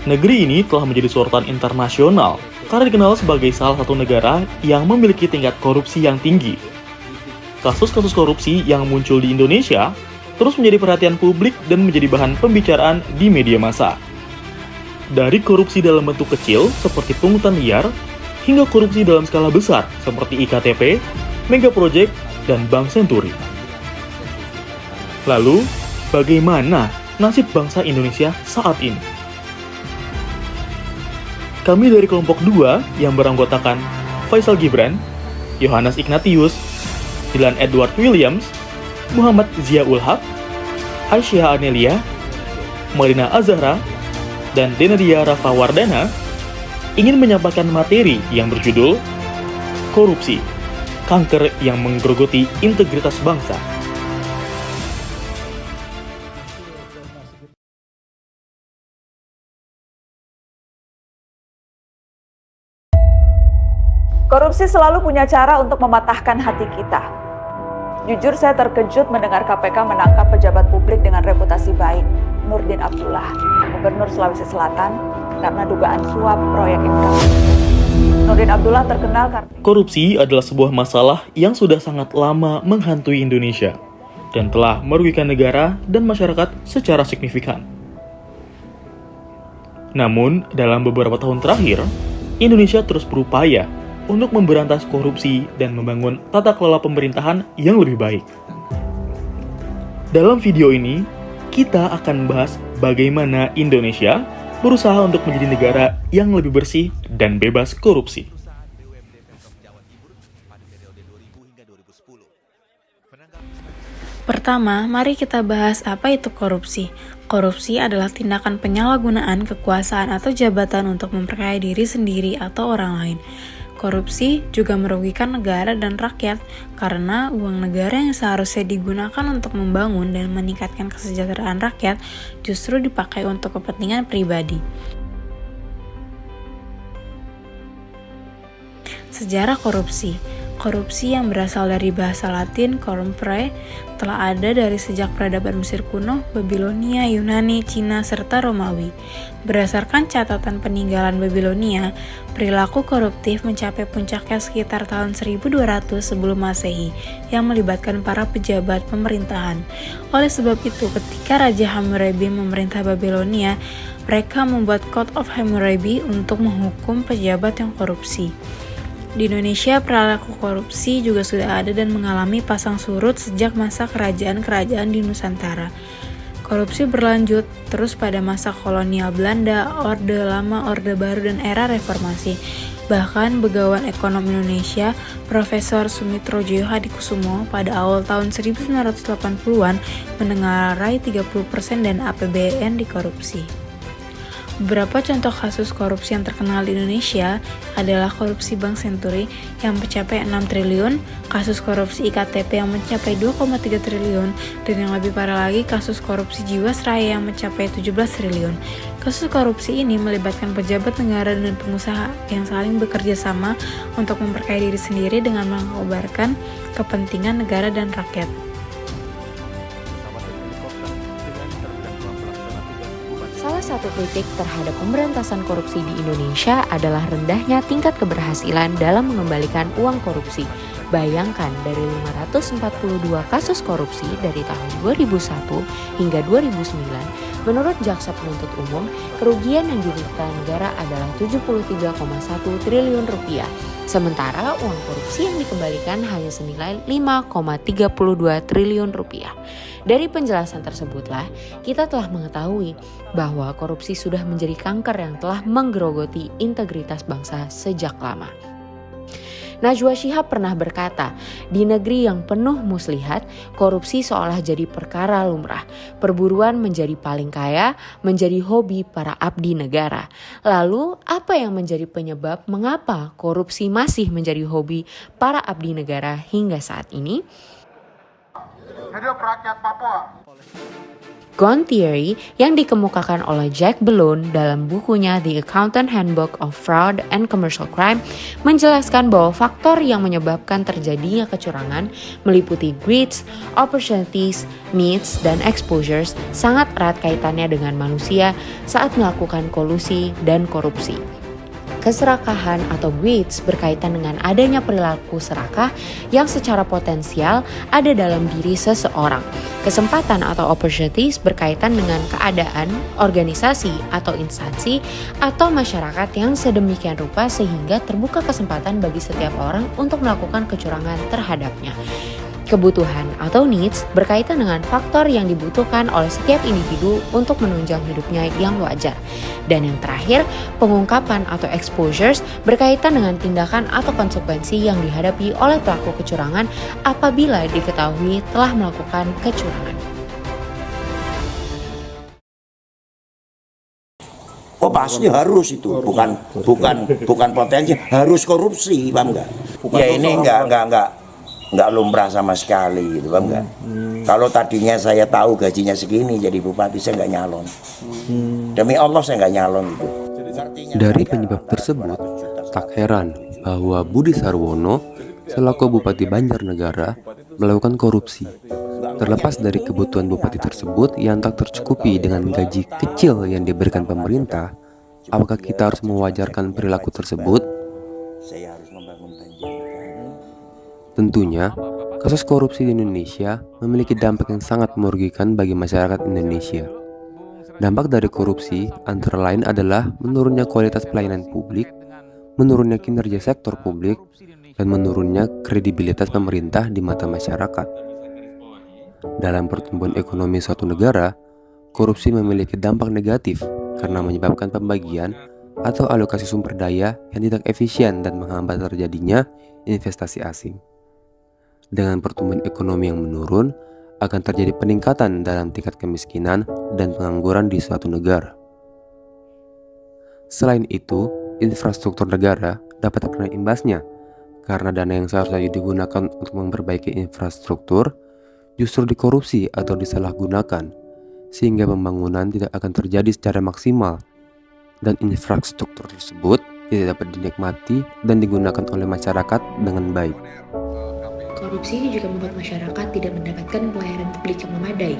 Negeri ini telah menjadi sorotan internasional karena dikenal sebagai salah satu negara yang memiliki tingkat korupsi yang tinggi. Kasus-kasus korupsi yang muncul di Indonesia terus menjadi perhatian publik dan menjadi bahan pembicaraan di media massa. Dari korupsi dalam bentuk kecil seperti pungutan liar, hingga korupsi dalam skala besar seperti IKTP, Mega Project, dan Bank Senturi. Lalu, bagaimana nasib bangsa Indonesia saat ini? Kami dari kelompok 2 yang beranggotakan Faisal Gibran, Yohanes Ignatius, Dylan Edward Williams, Muhammad Ziaul Haq, Aisyah Anelia, Marina Azahra, dan Denadia Rafa Wardana ingin menyampaikan materi yang berjudul Korupsi, Kanker yang Menggerogoti Integritas Bangsa. Korupsi selalu punya cara untuk mematahkan hati kita. Jujur saya terkejut mendengar KPK menangkap pejabat publik dengan reputasi baik, Nurdin Abdullah, Gubernur Sulawesi Selatan, karena dugaan suap proyek infrastruktur. Nurdin Abdullah terkenal karena Korupsi adalah sebuah masalah yang sudah sangat lama menghantui Indonesia dan telah merugikan negara dan masyarakat secara signifikan. Namun, dalam beberapa tahun terakhir, Indonesia terus berupaya untuk memberantas korupsi dan membangun tata kelola pemerintahan yang lebih baik. Dalam video ini, kita akan membahas bagaimana Indonesia berusaha untuk menjadi negara yang lebih bersih dan bebas korupsi. Pertama, mari kita bahas apa itu korupsi. Korupsi adalah tindakan penyalahgunaan kekuasaan atau jabatan untuk memperkaya diri sendiri atau orang lain. Korupsi juga merugikan negara dan rakyat karena uang negara yang seharusnya digunakan untuk membangun dan meningkatkan kesejahteraan rakyat justru dipakai untuk kepentingan pribadi. Sejarah korupsi. Korupsi yang berasal dari bahasa Latin corrumpere telah ada dari sejak peradaban Mesir kuno, Babilonia, Yunani, Cina, serta Romawi. Berdasarkan catatan peninggalan Babilonia, perilaku koruptif mencapai puncaknya sekitar tahun 1200 sebelum Masehi yang melibatkan para pejabat pemerintahan. Oleh sebab itu, ketika Raja Hammurabi memerintah Babilonia, mereka membuat Code of Hammurabi untuk menghukum pejabat yang korupsi. Di Indonesia, perilaku korupsi juga sudah ada dan mengalami pasang surut sejak masa kerajaan-kerajaan di Nusantara. Korupsi berlanjut terus pada masa kolonial Belanda, Orde Lama, Orde Baru, dan era reformasi. Bahkan Begawan Ekonomi Indonesia, Profesor Sumitrojo Hadikusumo pada awal tahun 1980-an menengarai 30% dan APBN dikorupsi. Beberapa contoh kasus korupsi yang terkenal di Indonesia adalah korupsi Bank Senturi yang mencapai 6 triliun, kasus korupsi IKTP yang mencapai 2,3 triliun, dan yang lebih parah lagi kasus korupsi Jiwasraya yang mencapai 17 triliun. Kasus korupsi ini melibatkan pejabat negara dan pengusaha yang saling bekerja sama untuk memperkaya diri sendiri dengan mengobarkan kepentingan negara dan rakyat. Salah satu kritik terhadap pemberantasan korupsi di Indonesia adalah rendahnya tingkat keberhasilan dalam mengembalikan uang korupsi. Bayangkan dari 542 kasus korupsi dari tahun 2001 hingga 2009, menurut Jaksa Penuntut Umum, kerugian yang diderita negara adalah 73,1 triliun rupiah. Sementara uang korupsi yang dikembalikan hanya senilai 5,32 triliun rupiah. Dari penjelasan tersebutlah, kita telah mengetahui bahwa korupsi sudah menjadi kanker yang telah menggerogoti integritas bangsa sejak lama. Najwa Shihab pernah berkata, di negeri yang penuh muslihat, korupsi seolah jadi perkara lumrah. Perburuan menjadi paling kaya, menjadi hobi para abdi negara. Lalu, apa yang menjadi penyebab mengapa korupsi masih menjadi hobi para abdi negara hingga saat ini? Hidup rakyat Papua. Gone Theory yang dikemukakan oleh Jack Bellone dalam bukunya The Accountant Handbook of Fraud and Commercial Crime menjelaskan bahwa faktor yang menyebabkan terjadinya kecurangan meliputi greeds, opportunities, needs, dan exposures sangat erat kaitannya dengan manusia saat melakukan kolusi dan korupsi. Keserakahan atau greeds berkaitan dengan adanya perilaku serakah yang secara potensial ada dalam diri seseorang. Kesempatan atau opportunities berkaitan dengan keadaan, organisasi atau instansi atau masyarakat yang sedemikian rupa sehingga terbuka kesempatan bagi setiap orang untuk melakukan kecurangan terhadapnya. Kebutuhan atau needs berkaitan dengan faktor yang dibutuhkan oleh setiap individu untuk menunjang hidupnya yang wajar. Dan yang terakhir, pengungkapan atau exposures berkaitan dengan tindakan atau konsekuensi yang dihadapi oleh pelaku kecurangan apabila diketahui telah melakukan kecurangan. Oh pasti harus itu, bukan potensi, harus korupsi, paham nggak? Ya ini nggak lumrah sama sekali gitu, paham nggak? Kalau tadinya saya tahu gajinya segini jadi bupati, saya nggak nyalon. Demi Allah saya nggak nyalon itu. Dari penyebab tersebut, tak heran bahwa Budi Sarwono selaku Bupati Banjarnegara melakukan korupsi. Terlepas dari kebutuhan bupati tersebut yang tak tercukupi dengan gaji kecil yang diberikan pemerintah, apakah kita harus mewajarkan perilaku tersebut? Tentunya, kasus korupsi di Indonesia memiliki dampak yang sangat merugikan bagi masyarakat Indonesia. Dampak dari korupsi antara lain adalah menurunnya kualitas pelayanan publik, menurunnya kinerja sektor publik, dan menurunnya kredibilitas pemerintah di mata masyarakat. Dalam pertumbuhan ekonomi suatu negara, korupsi memiliki dampak negatif karena menyebabkan pembagian atau alokasi sumber daya yang tidak efisien dan menghambat terjadinya investasi asing. Dengan pertumbuhan ekonomi yang menurun, akan terjadi peningkatan dalam tingkat kemiskinan dan pengangguran di suatu negara. Selain itu, infrastruktur negara dapat terkena imbasnya karena dana yang seharusnya digunakan untuk memperbaiki infrastruktur justru dikorupsi atau disalahgunakan, sehingga pembangunan tidak akan terjadi secara maksimal dan infrastruktur tersebut tidak dapat dinikmati dan digunakan oleh masyarakat dengan baik. Korupsi juga membuat masyarakat tidak mendapatkan pelayanan publik yang memadai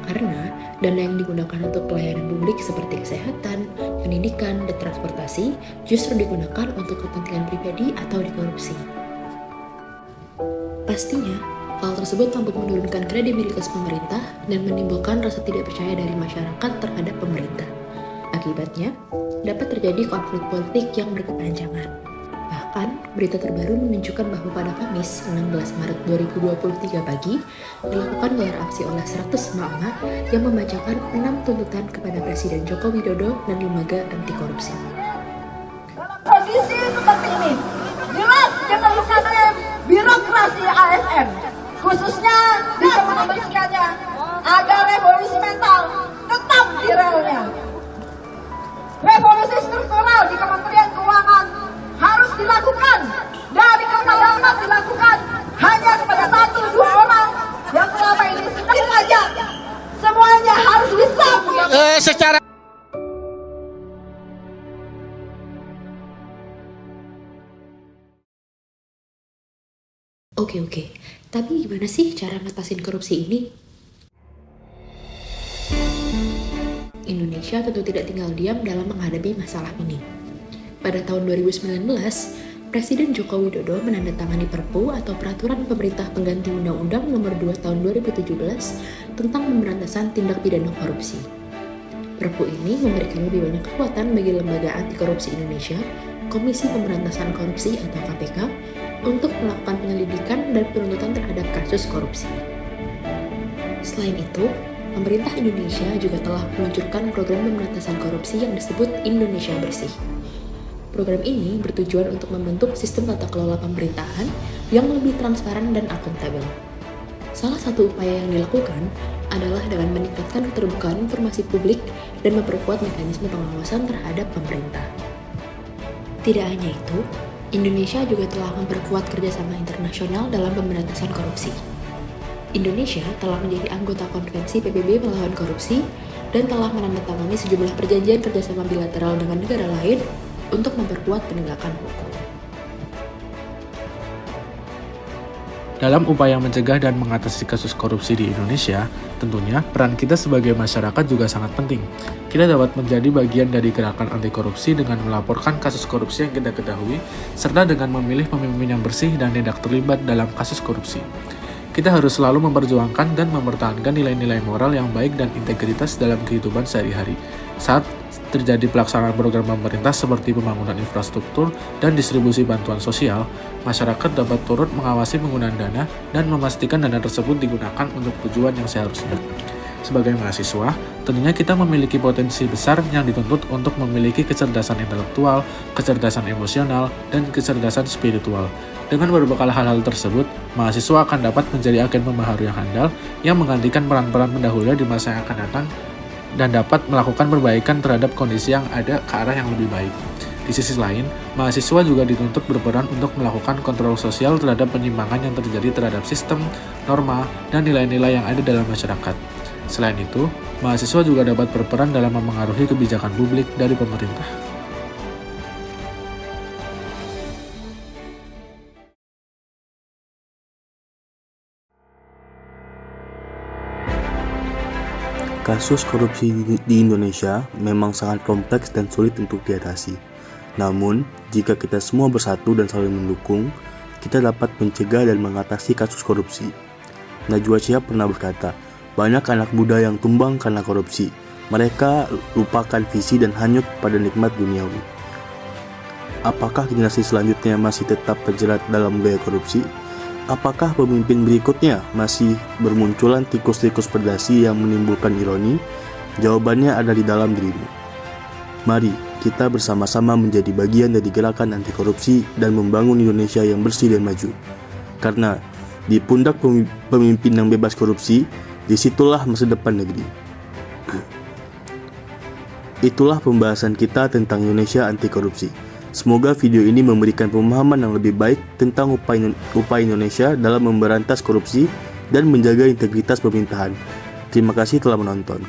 karena dana yang digunakan untuk pelayanan publik seperti kesehatan, pendidikan, dan transportasi justru digunakan untuk kepentingan pribadi atau dikorupsi. Pastinya, hal tersebut mampu menurunkan kredibilitas pemerintah dan menimbulkan rasa tidak percaya dari masyarakat terhadap pemerintah. Akibatnya, dapat terjadi konflik politik yang berkepanjangan. Bahkan, berita terbaru menunjukkan bahwa pada Kamis 16 Maret 2023 pagi, dilakukan gelar aksi oleh 100 emak-emak yang membacakan 6 tuntutan kepada Presiden Joko Widodo dan lembaga anti korupsi. Kondisi seperti ini, jelas generalisasi birokrasi ASN, khususnya di kementeriannya, agar revolusi mental tetap di relnya. Revolusi struktural di Kementerian Keuangan harus dilakukan, dari kata dapat dilakukan hanya kepada 1-2 orang yang selama ini sudah saja. Semuanya harus bisa secara Oke, tapi gimana sih cara ngatasin korupsi ini? Indonesia tentu tidak tinggal diam dalam menghadapi masalah ini. Pada tahun 2019, Presiden Joko Widodo menandatangani Perpu atau Peraturan Pemerintah Pengganti Undang-Undang Nomor 2 Tahun 2017 tentang pemberantasan tindak pidana korupsi. Perpu ini memberikan lebih banyak kekuatan bagi Lembaga Anti Korupsi Indonesia, Komisi Pemberantasan Korupsi atau KPK, untuk melakukan penyelidikan dan penuntutan terhadap kasus korupsi. Selain itu, pemerintah Indonesia juga telah meluncurkan program pemberantasan korupsi yang disebut Indonesia Bersih. Program ini bertujuan untuk membentuk sistem tata kelola pemerintahan yang lebih transparan dan akuntabel. Salah satu upaya yang dilakukan adalah dengan meningkatkan keterbukaan informasi publik dan memperkuat mekanisme pengawasan terhadap pemerintah. Tidak hanya itu, Indonesia juga telah memperkuat kerjasama internasional dalam pemberantasan korupsi. Indonesia telah menjadi anggota konvensi PBB melawan korupsi dan telah menandatangani sejumlah perjanjian kerjasama bilateral dengan negara lain untuk memperkuat penegakan hukum. Dalam upaya mencegah dan mengatasi kasus korupsi di Indonesia, tentunya peran kita sebagai masyarakat juga sangat penting. Kita dapat menjadi bagian dari gerakan anti korupsi dengan melaporkan kasus korupsi yang kita ketahui, serta dengan memilih pemimpin yang bersih dan tidak terlibat dalam kasus korupsi. Kita harus selalu memperjuangkan dan mempertahankan nilai-nilai moral yang baik dan integritas dalam kehidupan sehari-hari. Saat terjadi pelaksanaan program pemerintah seperti pembangunan infrastruktur dan distribusi bantuan sosial, masyarakat dapat turut mengawasi penggunaan dana dan memastikan dana tersebut digunakan untuk tujuan yang seharusnya. Sebagai mahasiswa, tentunya kita memiliki potensi besar yang dituntut untuk memiliki kecerdasan intelektual, kecerdasan emosional, dan kecerdasan spiritual. Dengan berbekal hal-hal tersebut, mahasiswa akan dapat menjadi agen pembaharu yang handal yang menggantikan peran-peran pendahulunya di masa yang akan datang dan dapat melakukan perbaikan terhadap kondisi yang ada ke arah yang lebih baik. Di sisi lain, mahasiswa juga dituntut berperan untuk melakukan kontrol sosial terhadap penyimpangan yang terjadi terhadap sistem, norma, dan nilai-nilai yang ada dalam masyarakat. Selain itu, mahasiswa juga dapat berperan dalam memengaruhi kebijakan publik dari pemerintah. Kasus korupsi di Indonesia memang sangat kompleks dan sulit untuk diatasi. Namun, jika kita semua bersatu dan saling mendukung, kita dapat mencegah dan mengatasi kasus korupsi. Najwa Shihab pernah berkata, banyak anak muda yang tumbang karena korupsi. Mereka lupakan visi dan hanyut pada nikmat duniawi. Apakah generasi selanjutnya masih tetap terjerat dalam gaya korupsi? Apakah pemimpin berikutnya masih bermunculan tikus-tikus berdasi yang menimbulkan ironi? Jawabannya ada di dalam dirimu. Mari kita bersama-sama menjadi bagian dari gerakan anti korupsi dan membangun Indonesia yang bersih dan maju. Karena di pundak pemimpin yang bebas korupsi, disitulah masa depan negeri. Itulah pembahasan kita tentang Indonesia anti korupsi. Semoga video ini memberikan pemahaman yang lebih baik tentang upaya Indonesia dalam memberantas korupsi dan menjaga integritas pemerintahan. Terima kasih telah menonton.